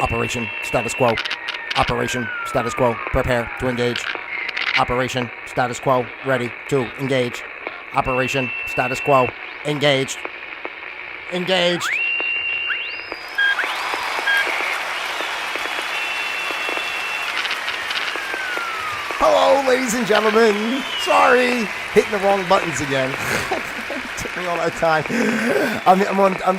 Operation status quo. Operation status quo. Prepare to engage. Operation status quo. Ready to engage. Operation status quo. Engaged. Engaged. Hello, ladies and gentlemen. Sorry, hitting the wrong buttons again. Took me all that time. I'm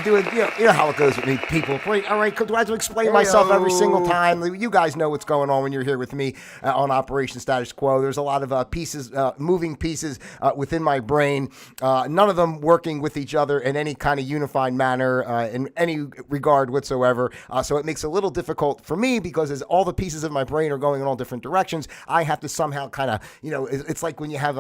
doing, you know how it goes with me, people. Wait, all right, do I have to explain myself every single time? You guys know what's going on when you're here with me on Operation Status Quo. There's a lot of pieces, moving pieces within my brain, none of them working with each other in any kind of unified manner, in any regard whatsoever. So it makes it a little difficult for me because as all the pieces of my brain are going in all different directions, I have to somehow kind of, it's like when you have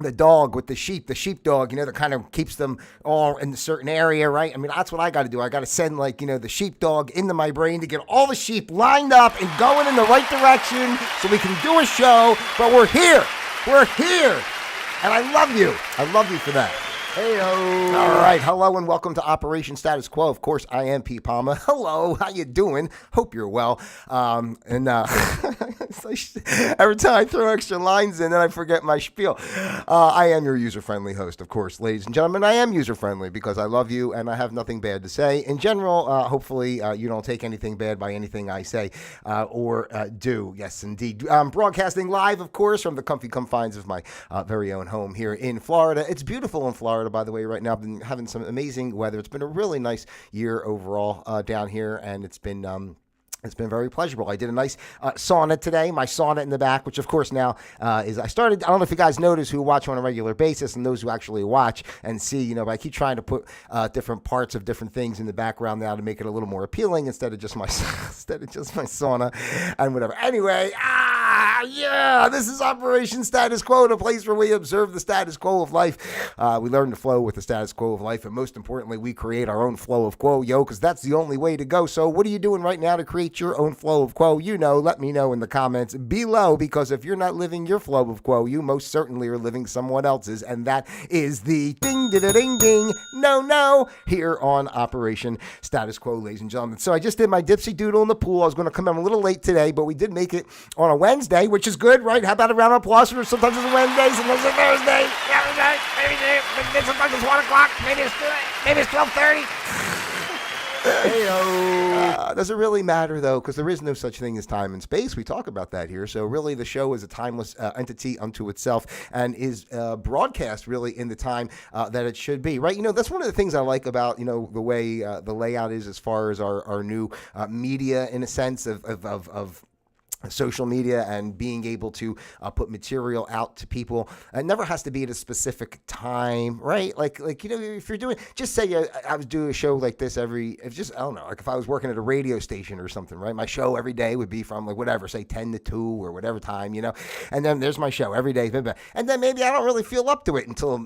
the dog with the sheepdog, that kind of keeps them all in a certain area, right? I mean, that's what I got to do. I got to send the sheepdog into my brain to get all the sheep lined up and going in the right direction so we can do a show. But we're here. We're here. And I love you. I love you for that. Hey-o. All right. Hello and welcome to Operation Status Quo. Of course, I am pete.palma. Hello. How you doing? Hope you're well. Every time I throw extra lines in, then I forget my spiel. I am your user-friendly host, of course, ladies and gentlemen. I am user-friendly because I love you and I have nothing bad to say. In general, hopefully you don't take anything bad by anything I say or do. Yes, indeed. Broadcasting live, of course, from the comfy confines of my very own home here in Florida. It's beautiful in Florida, by the way, right now. I've been having some amazing weather. It's been a really nice year overall down here, and it's been very pleasurable. I did a nice sauna today, my sauna in the back, which of course now I don't know if you guys notice who watch on a regular basis and those who actually watch and see, but I keep trying to put different parts of different things in the background now to make it a little more appealing instead of just my sauna and whatever. Anyway, this is Operation Status Quo, the place where we observe the status quo of life. We learn to flow with the status quo of life, and most importantly, we create our own flow of quo, because that's the only way to go. So what are you doing right now to create your own flow of quo? Let me know in the comments below, because if you're not living your flow of quo, you most certainly are living someone else's, and that is the ding ding ding ding no here on Operation Status Quo, ladies and gentlemen. So I just did my dipsy doodle in the pool. I was going to come in a little late today, but we did make it on a Wednesday, which is good, right? How about a round of applause for sometimes it's a Wednesday, sometimes it's a Thursday, maybe sometimes it's 1 o'clock, maybe it's 12:30. Does it really matter, though? Because there is no such thing as time and space. We talk about that here. So really, the show is a timeless entity unto itself and is broadcast really in the time that it should be, right? That's one of the things I like about, the way the layout is as far as our new media, in a sense of social media and being able to put material out to people. It never has to be at a specific time, right? Like if you're doing, just say I was doing a show like this I don't know, like if I was working at a radio station or something, right? My show every day would be from say 10 to 2 or whatever time, and then there's my show every day. And then maybe I don't really feel up to it until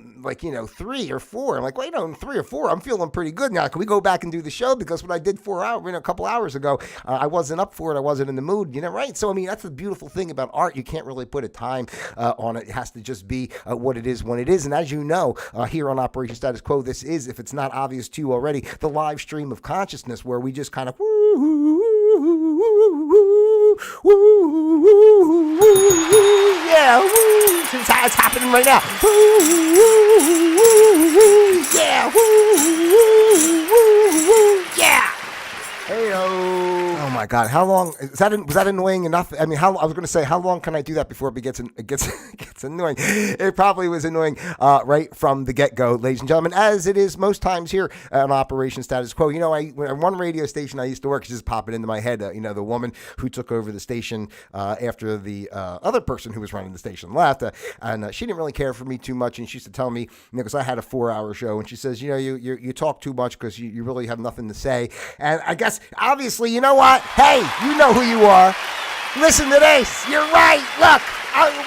3 or 4. I'm like, wait, in 3 or 4, I'm feeling pretty good now. Can we go back and do the show? Because what I did a couple hours ago, I wasn't up for it. I wasn't in the mood, right? So, that's the beautiful thing about art. You can't really put a time on it. It has to just be what it is when it is. And as you know, here on Operation Status Quo, this is, if it's not obvious to you already, the live stream of consciousness where we just kind of it's happening right now. Oh my God! How long was that annoying enough? I mean, I was going to say, how long can I do that before it gets annoying? It probably was annoying right from the get-go, ladies and gentlemen, as it is most times here on Operation Status Quo. When one radio station I used to work, just pop it into my head. The woman who took over the station after the other person who was running the station left, and she didn't really care for me too much, and she used to tell me, because I had a 4-hour show, and she says, you talk too much because you really have nothing to say, and I guess obviously, you know what? Hey, you know who you are. Listen to this. You're right. Look,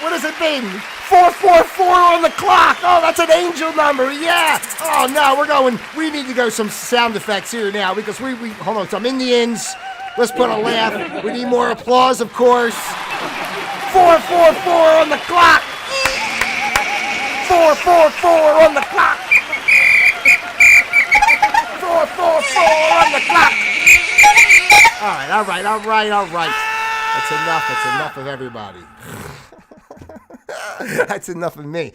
what has it been? 444 on the clock. Oh, that's an angel number. Yeah. Oh, no, we need to go some sound effects here now because we hold on, some Indians. Let's put a laugh. We need more applause, of course. 444 on the clock. 444 on the clock. 444 on the clock. That's enough of everybody. That's enough of me.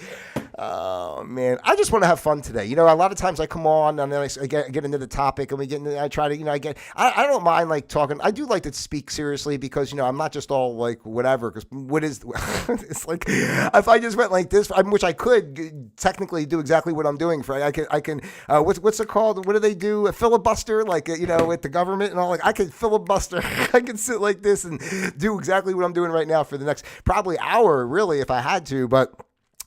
Oh, man. I just want to have fun today. You know, a lot of times I come on and then I get into the topic and I try to, I don't mind like talking. I do like to speak seriously because, I'm not just all like whatever, because it's like, if I just went like this, which I could technically do exactly what I'm doing I can, what's it called? What do they do? A filibuster, like, with the government and all, like I could filibuster. I can sit like this and do exactly what I'm doing right now for the next probably hour, really, if I had to, but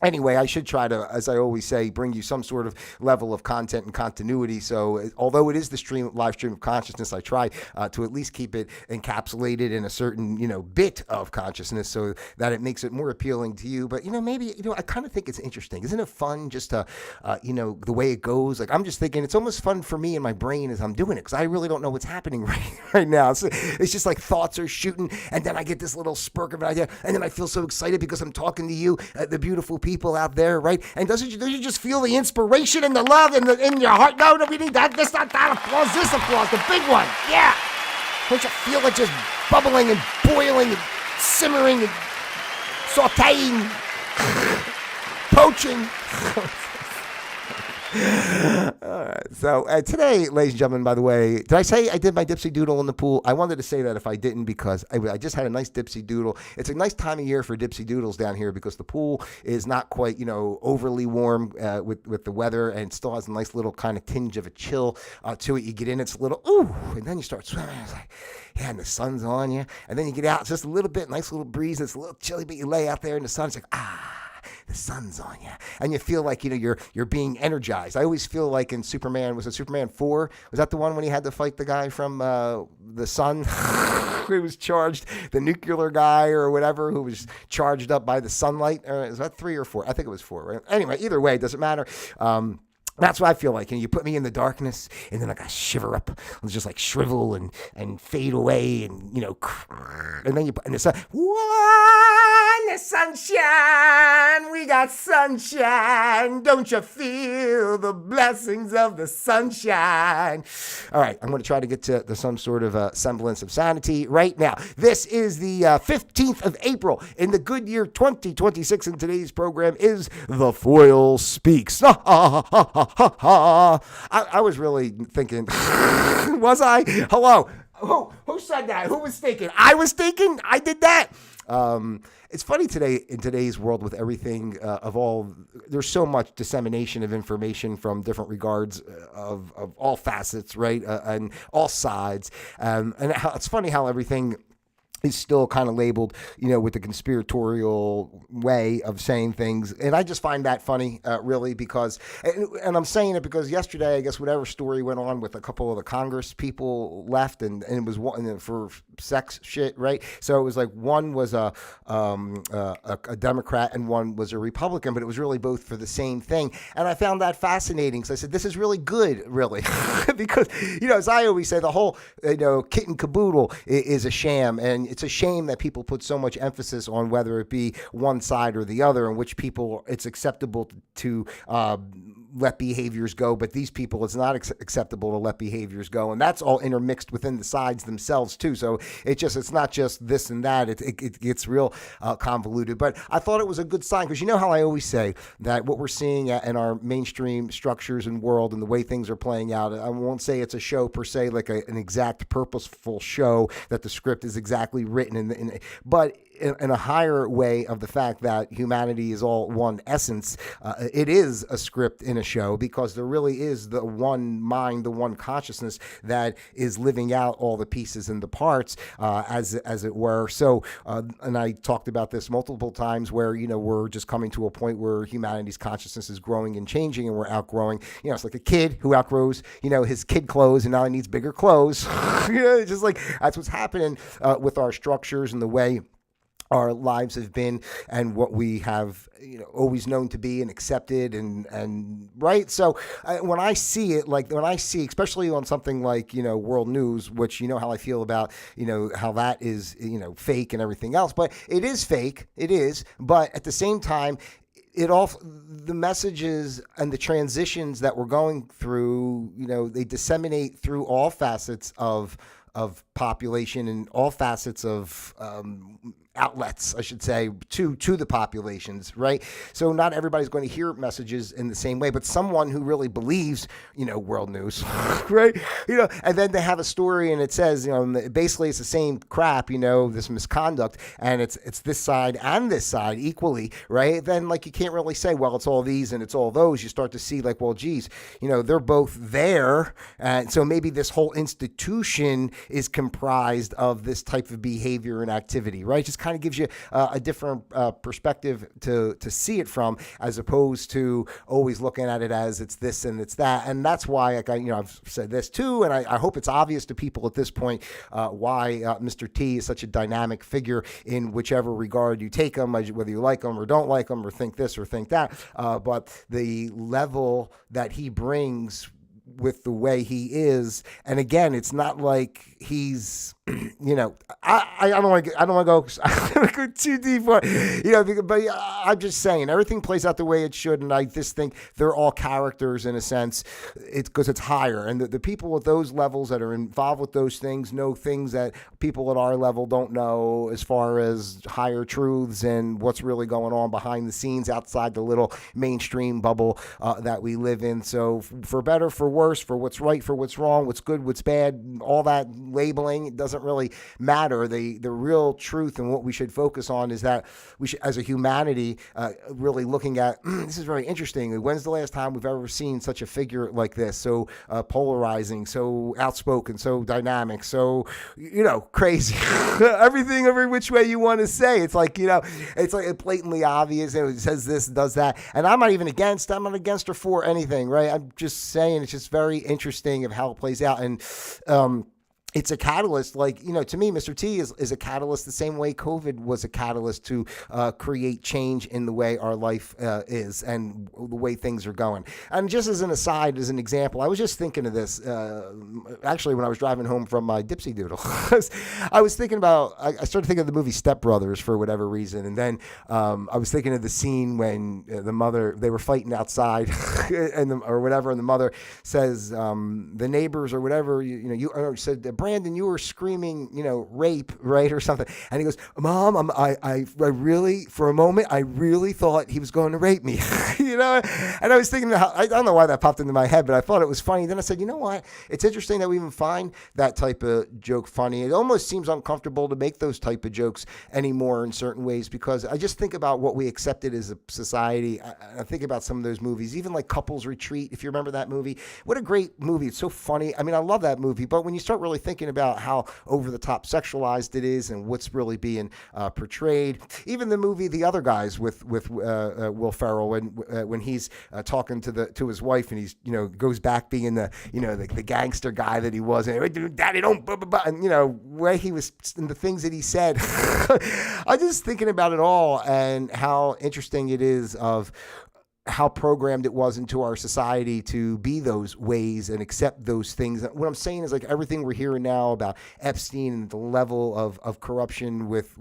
anyway, I should try to, as I always say, bring you some sort of level of content and continuity. So although it is the live stream of consciousness, I try to at least keep it encapsulated in a certain, bit of consciousness so that it makes it more appealing to you. But, maybe, I kind of think it's interesting. Isn't it fun just to, the way it goes? Like, I'm just thinking it's almost fun for me in my brain as I'm doing it because I really don't know what's happening right now. So it's just like thoughts are shooting and then I get this little spurk of an idea and then I feel so excited because I'm talking to you, the beautiful people out there, right? And don't you just feel the inspiration and the love in your heart? No, we need that. This, not that applause. This applause, the big one. Yeah. Don't you feel it just bubbling and boiling and simmering and sauteing, poaching? All right. So today, ladies and gentlemen, by the way, did I say I did my dipsy doodle in the pool? I wanted to say that if I didn't because I just had a nice dipsy doodle. It's a nice time of year for dipsy doodles down here because the pool is not quite, overly warm with the weather and still has a nice little kind of tinge of a chill to it. You get in, it's a little, ooh, and then you start swimming. It's like, yeah, and the sun's on you. And then you get out, it's just a little bit, nice little breeze. And it's a little chilly, but you lay out there in the sun. It's like, the sun's on you, and you feel like you're being energized. I always feel like in Superman, was it Superman 4? Was that the one when he had to fight the guy from the sun who was charged, the nuclear guy or whatever, who was charged up by the sunlight? Or is that 3 or 4? I think it was 4, right? Anyway, either way, it doesn't matter. That's what I feel like. And you put me in the darkness, and then I got shiver up, and just like shrivel and fade away, and and then you put in the sun. The sunshine, we got sunshine. Don't you feel the blessings of the sunshine? All right, I'm going to try to get to some sort of semblance of sanity right now. This is the 15th of April in the good year 2026, and today's program is The Foil Speaks. I was really thinking, was I? Hello? Who said that? Who was thinking? I was thinking? I did that? It's funny today, in today's world with everything there's so much dissemination of information from different regards of all facets, right? And all sides. And it's funny how everything is still kind of labeled, with the conspiratorial way of saying things. And I just find that funny, really, because, and I'm saying it because yesterday, I guess whatever story went on with a couple of the Congress people left, and it was one for sex shit, right? So it was like one was a Democrat and one was a Republican, but it was really both for the same thing. And I found that fascinating. So I said, this is really good, really, because, as I always say, the whole, kit and caboodle is a sham. And it's a shame that people put so much emphasis on whether it be one side or the other, and which people it's acceptable to let behaviors go, but these people it's not acceptable to let behaviors go, and that's all intermixed within the sides themselves too. So it's not just this and that. It gets real convoluted. But I thought it was a good sign because how I always say that what we're seeing in our mainstream structures and world and the way things are playing out. I won't say it's a show per se, like an exact purposeful show that the script is exactly written but in a higher way of the fact that humanity is all one essence. It is a script in a show because there really is the one mind, the one consciousness that is living out all the pieces and the parts, as it were. So, and I talked about this multiple times where, we're just coming to a point where humanity's consciousness is growing and changing and we're outgrowing, it's like a kid who outgrows, his kid clothes and now he needs bigger clothes. It's just like, that's what's happening with our structures and the way our lives have been and what we have, always known to be and accepted and right. So when I see it, especially on something like, world news, which, how I feel about, how that is, fake and everything else, but it is fake. It is. But at the same time, the messages and the transitions that we're going through, they disseminate through all facets of of population and all facets of outlets, I should say, to the populations, right? So not everybody's going to hear messages in the same way, but someone who really believes, world news, right? And then they have a story and it says, basically it's the same crap, this misconduct, and it's this side and this side equally, right? Then like you can't really say, well, it's all these and it's all those. You start to see like, well, geez, they're both there, and so maybe this whole institution is comprised of this type of behavior and activity, right? Just kind of gives you a different perspective to see it from, as opposed to always looking at it as it's this and it's that. And that's why, like I've said this too, and I hope it's obvious to people at this point why Mr. T is such a dynamic figure in whichever regard you take him, whether you like him or don't like him or think this or think that. But the level that he brings with the way he is, and again, it's not like he's, I don't want to go too deep, but I'm just saying everything plays out the way it should, and I just think they're all characters in a sense. It's because it's higher, and the people at those levels that are involved with those things know things that people at our level don't know, as far as higher truths and what's really going on behind the scenes outside the little mainstream bubble that we live in. So for better, for worse, for what's right, for what's wrong, what's good, what's bad, all that labeling, it doesn't really matter. The real truth and what we should focus on is that we should, as a humanity, really looking at, this is very interesting. When's the last time we've ever seen such a figure like this? So polarizing, so outspoken, so dynamic, so, crazy. Everything, every which way you want to say. It's like, it's like blatantly obvious. It says this, does that. And I'm not against or for anything, right? I'm just saying it's just very interesting of how it plays out. And, it's a catalyst, like, to me, Mr. T is a catalyst the same way COVID was a catalyst to create change in the way our life is and the way things are going. And just as an aside, as an example, I was just thinking of this, actually, when I was driving home from my Dipsy Doodle. I was thinking about, I started thinking of the movie Step Brothers for whatever reason. And then I was thinking of the scene when the mother, they were fighting outside or whatever, and the mother says, the neighbors or whatever, you said, Brandon, you were screaming, rape, right, or something. And he goes, Mom, I really, for a moment, I really thought he was going to rape me, And I was thinking, I don't know why that popped into my head, but I thought it was funny. Then I said, you know what? It's interesting that we even find that type of joke funny. It almost seems uncomfortable to make those type of jokes anymore in certain ways, because I just think about what we accepted as a society. I think about some of those movies, even like Couples Retreat, if you remember that movie. What a great movie. It's so funny. I mean, I love that movie, but when you start really thinking about how over the top sexualized it is and what's really being portrayed, even the movie The Other Guys with Will Ferrell, when he's talking to his wife, and he's goes back being the gangster guy that he was, and Daddy don't blah, blah, blah, and where he was and the things that he said. I'm just thinking about it all and how interesting it is of how programmed it was into our society to be those ways and accept those things. What I'm saying is, like, everything we're hearing now about Epstein and the level of corruption with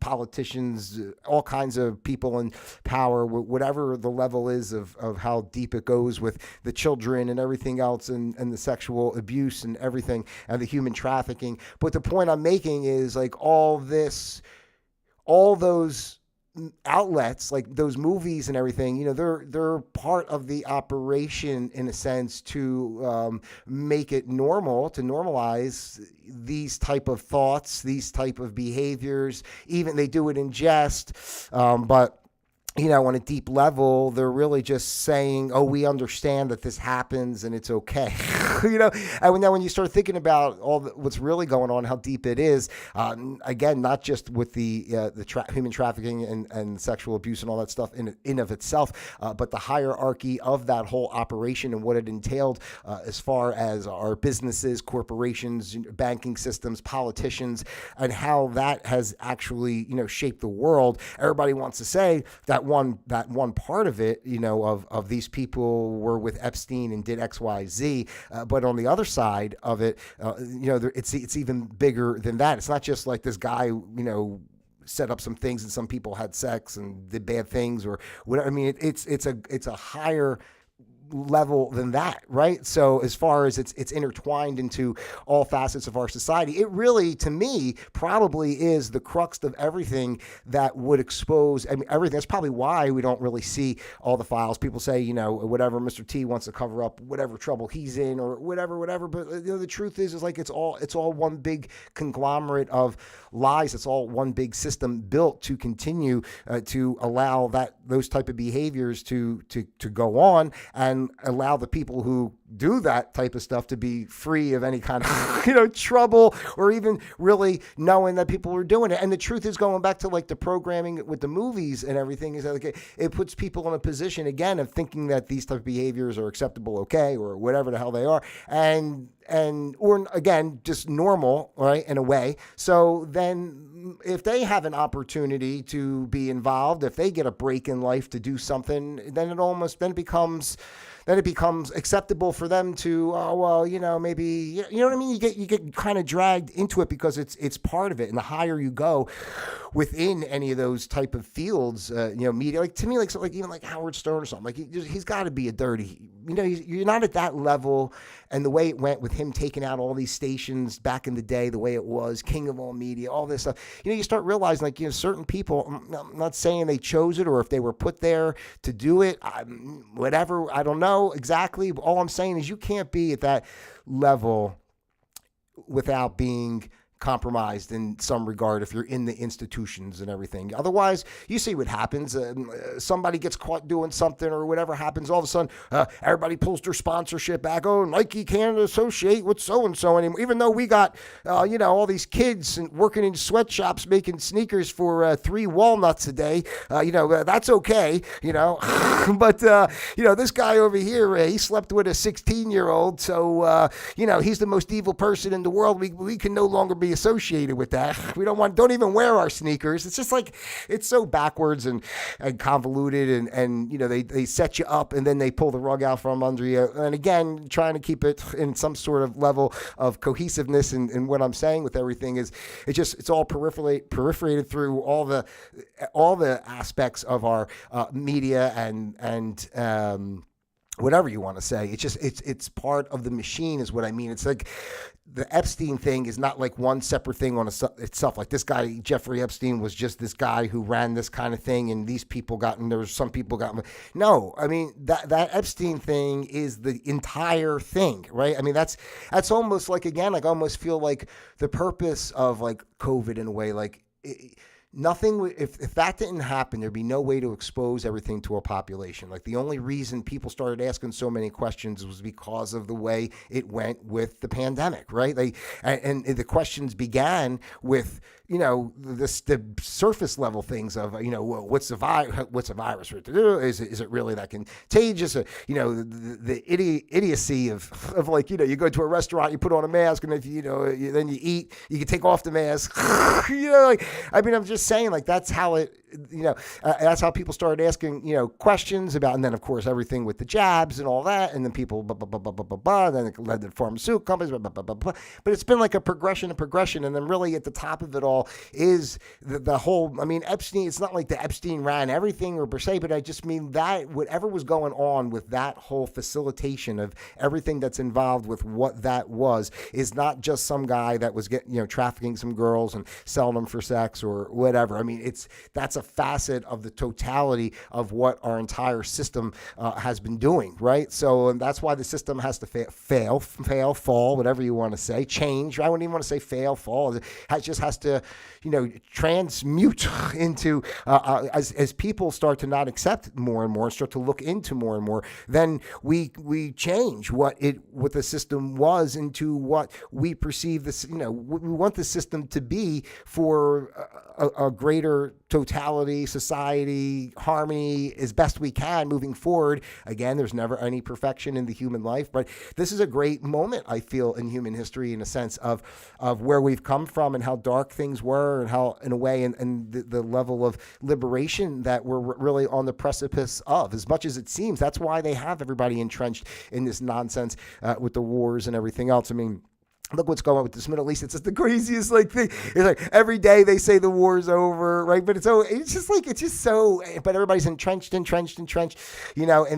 politicians, all kinds of people in power, whatever the level is of how deep it goes with the children and everything else, and the sexual abuse and everything, and the human trafficking. But the point I'm making is, like, all those outlets, like those movies and everything, they're part of the operation in a sense to make it normal, to normalize these type of thoughts, these type of behaviors. Even they do it in jest, but on a deep level, they're really just saying, oh, we understand that this happens and it's okay. And now when you start thinking about what's really going on, how deep it is, again, not just with the human trafficking and sexual abuse and all that stuff in of itself, but the hierarchy of that whole operation and what it entailed as far as our businesses, corporations, banking systems, politicians, and how that has actually, shaped the world. Everybody wants to say that one part of it, of these people were with Epstein and did X, Y, Z. But on the other side of it, it's even bigger than that. It's not just like this guy, set up some things and some people had sex and did bad things or whatever. I mean, it's a higher level than that, right? So as far as it's intertwined into all facets of our society, it really, to me, probably is the crux of everything that would expose, I mean, everything. That's probably why we don't really see all the files. People say, whatever Mr. T wants to cover up, whatever trouble he's in or whatever. But the truth is like it's all one big conglomerate of lies. It's all one big system built to continue to allow those type of behaviors to go on, and allow the people who do that type of stuff to be free of any kind of trouble, or even really knowing that people are doing it. And the truth is, going back to like the programming with the movies and everything, is that like it puts people in a position again of thinking that these type of behaviors are acceptable, okay, or whatever the hell they are, or again just normal, right, in a way. So then if they have an opportunity to be involved, if they get a break in life to do something, then it becomes acceptable for them to, maybe, you know what I mean? You get kind of dragged into it because it's part of it. And the higher you go within any of those type of fields, media, like to me, like even like Howard Stern or something, like he's got to be a dirty, you're not at that level. And the way it went with him taking out all these stations back in the day, the way it was, king of all media, all this stuff, you start realizing like, certain people, I'm not saying they chose it or if they were put there to do it, whatever, I don't know exactly. All I'm saying is you can't be at that level without being compromised in some regard if you're in the institutions and everything. Otherwise, you see what happens. Somebody gets caught doing something or whatever happens. All of a sudden, everybody pulls their sponsorship back. Oh, Nike can't associate with so-and-so anymore. Even though we got, all these kids working in sweatshops making sneakers for 3 walnuts a day. That's okay, But, this guy over here, he slept with a 16-year-old. So, he's the most evil person in the world. We can no longer be associated with that. We don't even wear our sneakers. It's just like, it's so backwards and convoluted and they set you up and then they pull the rug out from under you. And again, trying to keep it in some sort of level of cohesiveness. And what I'm saying with everything is it's all perforated through all the aspects of our media and whatever you want to say. It's part of the machine is what I mean. It's like the Epstein thing is not like one separate thing on itself. Like this guy, Jeffrey Epstein, was just this guy who ran this kind of thing, and these people there was some people got. No, I mean that Epstein thing is the entire thing, right? I mean that's almost like, again, like I almost feel like the purpose of like COVID in a way, like. Nothing, if that didn't happen, there'd be no way to expose everything to a population. Like the only reason people started asking so many questions was because of the way it went with the pandemic, right? And the questions began with, the surface level things of, what's a virus to do? Is it really that contagious? The idiocy of like, you go to a restaurant, you put on a mask, and if then you eat, you can take off the mask. I'm just saying, like that's how that's how people started asking, questions about, and then of course everything with the jabs and all that, and then people, then it led to pharmaceutical companies, but it's been like a progression, and then really at the top of it all is the whole, Epstein, it's not like the Epstein ran everything or per se, but I just mean that whatever was going on with that whole facilitation of everything that's involved with what that was is not just some guy that was getting, trafficking some girls and selling them for sex or whatever. That's a facet of the totality of what our entire system has been doing, right? So and that's why the system has to fail, fall, whatever you want to say, change. I wouldn't even want to say fail, fall. It just has to, transmute into, as people start to not accept more and more, start to look into more and more, then we change what the system was into what we perceive this, we want the system to be for a greater totality, society, harmony as best we can moving forward. Again, there's never any perfection in the human life, but this is a great moment, I feel, in human history in a sense of where we've come from and how dark things were and how, in a way, and the level of liberation that we're really on the precipice of. As much as it seems, that's why they have everybody entrenched in this nonsense with the wars and everything else. look what's going on with this Middle East. It's just the craziest like thing. It's like every day they say the war's over, right? But it's just so. But everybody's entrenched, in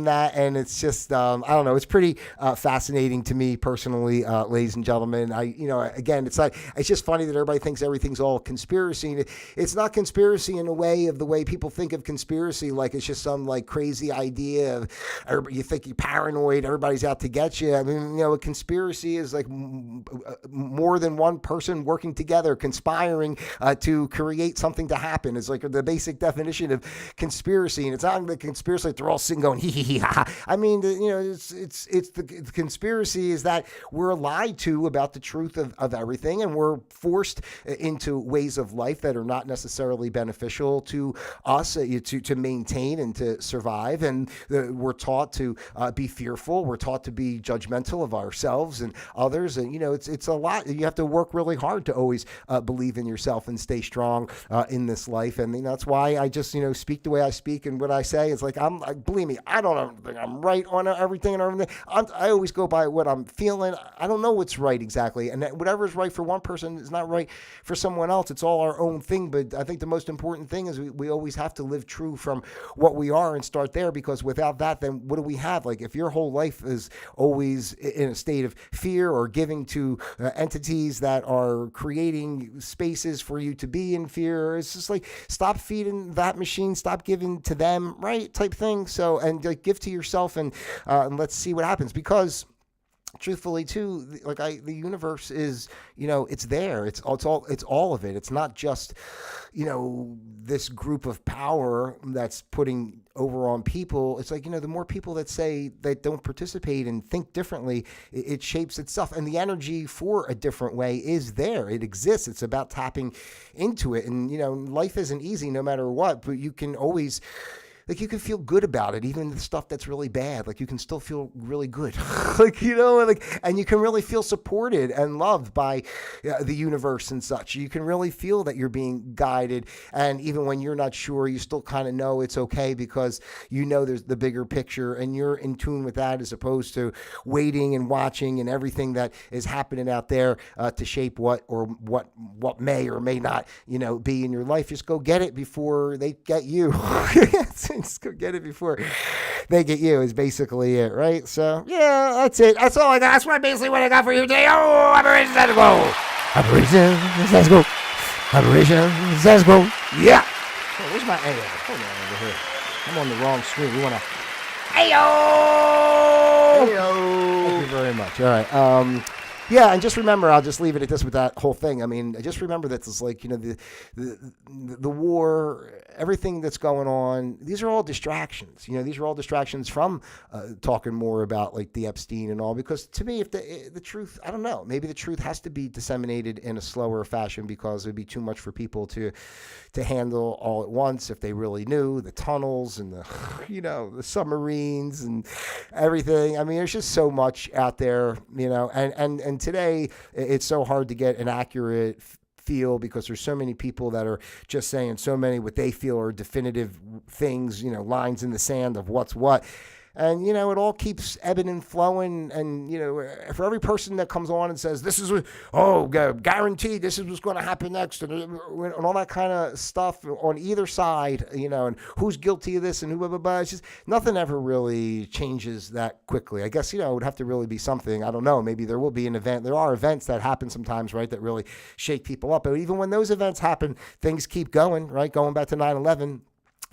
that, and it's just I don't know. It's pretty fascinating to me personally, ladies and gentlemen. Again, it's just funny that everybody thinks everything's all conspiracy. It's not conspiracy in a way of the way people think of conspiracy, like it's just some like crazy idea of you think you're paranoid, everybody's out to get you. I mean, a conspiracy is like more than one person working together, conspiring to create something to happen. It's like the basic definition of conspiracy, and it's not the conspiracy that they're all sitting going hee hee hee ha. I mean, it's the conspiracy is that we're lied to about the truth of everything, and we're forced into ways of life that are not necessarily beneficial to us to maintain and to survive. And we're taught to be fearful. We're taught to be judgmental of ourselves and others, and it's a lot. You have to work really hard to always believe in yourself and stay strong in this life. And that's why I just speak the way I speak, and what I say is like believe me, I don't think I'm right on everything and everything. I always go by what I'm feeling. I don't know what's right exactly, and whatever is right for one person is not right for someone else. It's all our own thing. But I think the most important thing is we always have to live true from what we are and start there, because without that, then what do we have? Like if your whole life is always in a state of fear or giving to entities that are creating spaces for you to be in fear, it's just like stop feeding that machine, stop giving to them, right? Type thing. So, and like give to yourself, and let's see what happens, because truthfully too, the universe is, it's there. It's all of it. It's not just, this group of power that's putting over on people. It's like, the more people that say that don't participate and think differently, it shapes itself. And the energy for a different way is there. It exists. It's about tapping into it. And, life isn't easy no matter what, but you can always, like, you can feel good about it, even the stuff that's really bad. Like, you can still feel really good. And you can really feel supported and loved by the universe and such. You can really feel that you're being guided. And even when you're not sure, you still kind of know it's okay, because there's the bigger picture, and you're in tune with that, as opposed to waiting and watching and everything that is happening out there to shape what may or may not, be in your life. Just go get it before they get you. Just go get it before they get you is basically it, right? So, yeah, that's it. That's all I got. That's basically what I got for you today. Oh, Operation Let's Go. Operation Let's Go. Operation Let's Go. Yeah. Oh, where's my AO? Hold on over here. I'm on the wrong screen. We want to... Ayo! Ayo! Thank you very much. All right. Yeah, and just remember, I'll just leave it at this with that whole thing. I mean, just remember that it's like, the war, everything that's going on, these are all distractions. These are all distractions from talking more about like the Epstein and all, because to me, if the truth, I don't know, maybe the truth has to be disseminated in a slower fashion, because it would be too much for people to handle all at once if they really knew the tunnels and the submarines and everything. I mean, there's just so much out there, and today it's so hard to get an accurate feel, because there's so many people that are just saying so many what they feel are definitive things, lines in the sand of what's what. And, it all keeps ebbing and flowing. And, for every person that comes on and says, this is, guaranteed, this is what's going to happen next, and all that kind of stuff on either side, and who's guilty of this and who, blah, blah, blah. It's just nothing ever really changes that quickly. I guess, it would have to really be something. I don't know. Maybe there will be an event. There are events that happen sometimes, right, that really shake people up. But even when those events happen, things keep going, right? Going back to 9/11.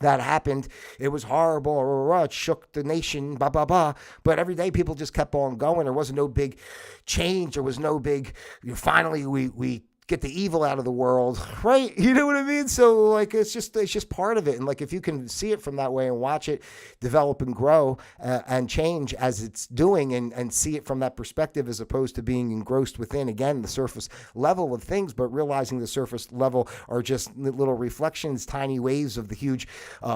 That happened. It was horrible. It shook the nation, blah, blah, blah. But every day people just kept on going. There wasn't no big change. There was no big, finally we get the evil out of the world, right? You know what I mean? So like, it's just part of it. And like, if you can see it from that way and watch it develop and grow and change as it's doing, and see it from that perspective, as opposed to being engrossed within, again, the surface level of things, but realizing the surface level are just little reflections, tiny waves of the huge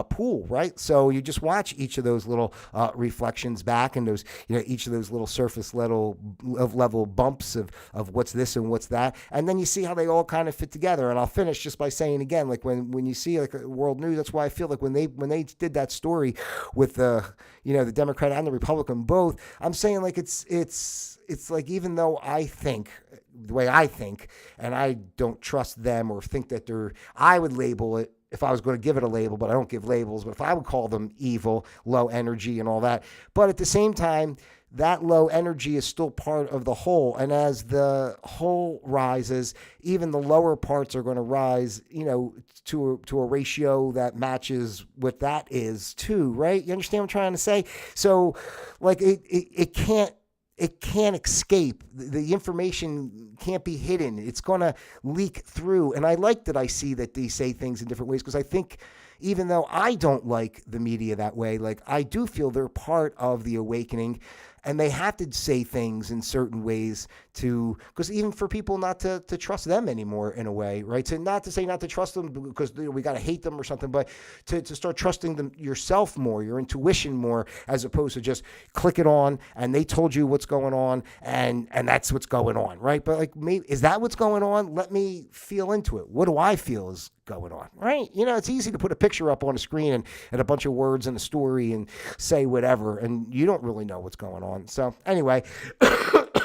pool, right? So you just watch each of those little reflections back, and those, each of those little surface level bumps of what's this and what's that. And then you see see how they all kind of fit together. And I'll finish just by saying again, like when you see like world news, that's why I feel like when they did that story with the Democrat and the Republican both, I'm saying like it's like, even though I think the way I think, and I don't trust them or think that I would label it, if I was going to give it a label, but I don't give labels, but if I would call them evil, low energy and all that. But at the same time, that low energy is still part of the whole. And as the whole rises, even the lower parts are going to rise, to a ratio that matches what that is too, right? You understand what I'm trying to say? So like it can't escape. The information can't be hidden. It's going to leak through. And I like that I see that they say things in different ways, because I think even though I don't like the media that way, like I do feel they're part of the awakening. And they have to say things in certain ways because even for people not to trust them anymore in a way, right? So not to say not to trust them because we got to hate them or something, but to start trusting them yourself more, your intuition more, as opposed to just click it on and they told you what's going on and that's what's going on, right? But like, maybe, is that what's going on? Let me feel into it. What do I feel is going on, right? It's easy to put a picture up on a screen and a bunch of words in a story and say whatever, and you don't really know what's going on. So anyway,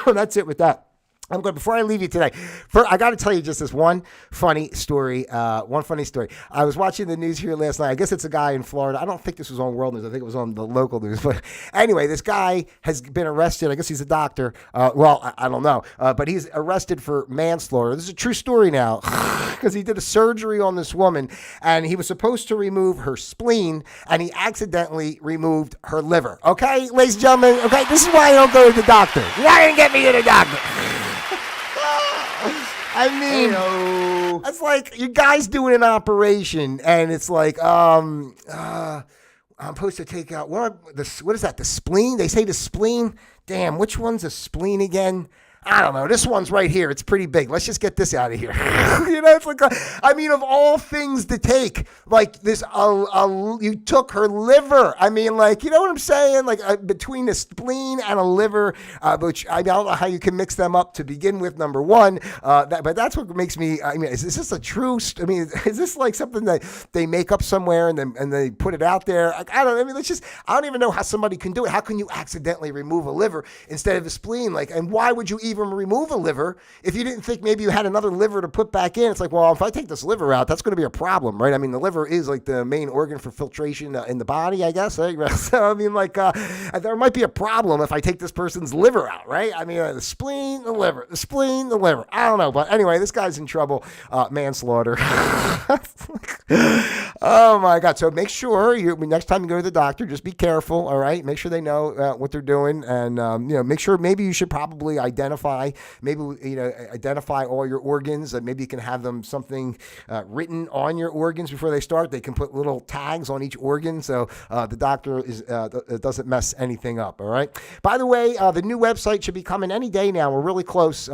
that's it with that. I'm good. Before I leave you today, I got to tell you just this one funny story. I was watching the news here last night. I guess it's a guy in Florida. I don't think this was on World News. I think it was on the local news. But anyway, this guy has been arrested. I guess he's a doctor. I don't know. But he's arrested for manslaughter. This is a true story now, because he did a surgery on this woman, and he was supposed to remove her spleen, and he accidentally removed her liver. Okay, ladies and gentlemen. Okay, this is why I don't go to the doctor. You're not going to get me to the doctor. I mean, it's like you guys doing an operation, and it's like, I'm supposed to take out what is that? The spleen? They say the spleen. Damn, which one's a spleen again? I don't know. This one's right here. It's pretty big. Let's just get this out of here. It's like, of all things to take, like this, you took her liver. I mean, like, you know what I'm saying? Like between a spleen and a liver, which I don't know how you can mix them up to begin with, number one. But that's what makes me, is this a true, is this like something that they make up somewhere and they put it out there? Like, I don't even know how somebody can do it. How can you accidentally remove a liver instead of a spleen? Like, and why would you even remove a liver if you didn't think maybe you had another liver to put back in? It's like, well, if I take this liver out, that's going to be a problem, right? I mean, the liver is like the main organ for filtration in the body, I guess. Right? So, there might be a problem if I take this person's liver out, right? The spleen, the liver, I don't know. But anyway, this guy's in trouble. Manslaughter. Oh my God. So make sure next time you go to the doctor, just be careful. All right. Make sure they know what they're doing, and, make sure maybe you should probably identify all your organs. Maybe you can have them something written on your organs before they start. They can put little tags on each organ, so the doctor doesn't mess anything up. All right. By the way, the new website should be coming any day now. We're really close.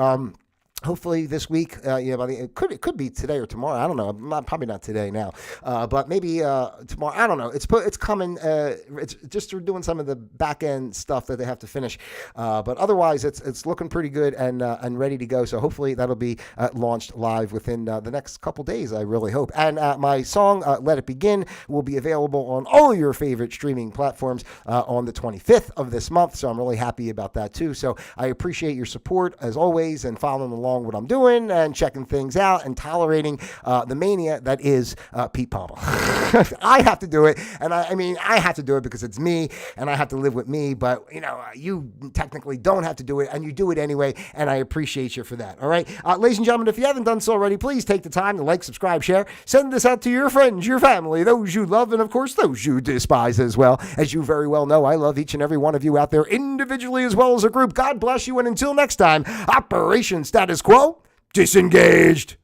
Hopefully this week, it could be today or tomorrow. I don't know. Probably not today now, but maybe tomorrow. I don't know. It's coming. It's just they're doing some of the back end stuff that they have to finish, but otherwise it's looking pretty good and ready to go. So hopefully that'll be launched live within the next couple days. I really hope. And my song "Let It Begin" will be available on all your favorite streaming platforms on the 25th of this month. So I'm really happy about that too. So I appreciate your support as always, and following along what I'm doing and checking things out and tolerating the mania that is Pete Palma. I have to do it, and I have to do it because it's me, and I have to live with me. But you technically don't have to do it, and you do it anyway, and I appreciate you for that. All right, ladies and gentlemen, if you haven't done so already, please take the time to like, subscribe, share, send this out to your friends, your family, those you love, and of course those you despise as well. As you very well know, I love each and every one of you out there individually as well as a group. God bless you, and until next time, Operation Status Quo disengaged.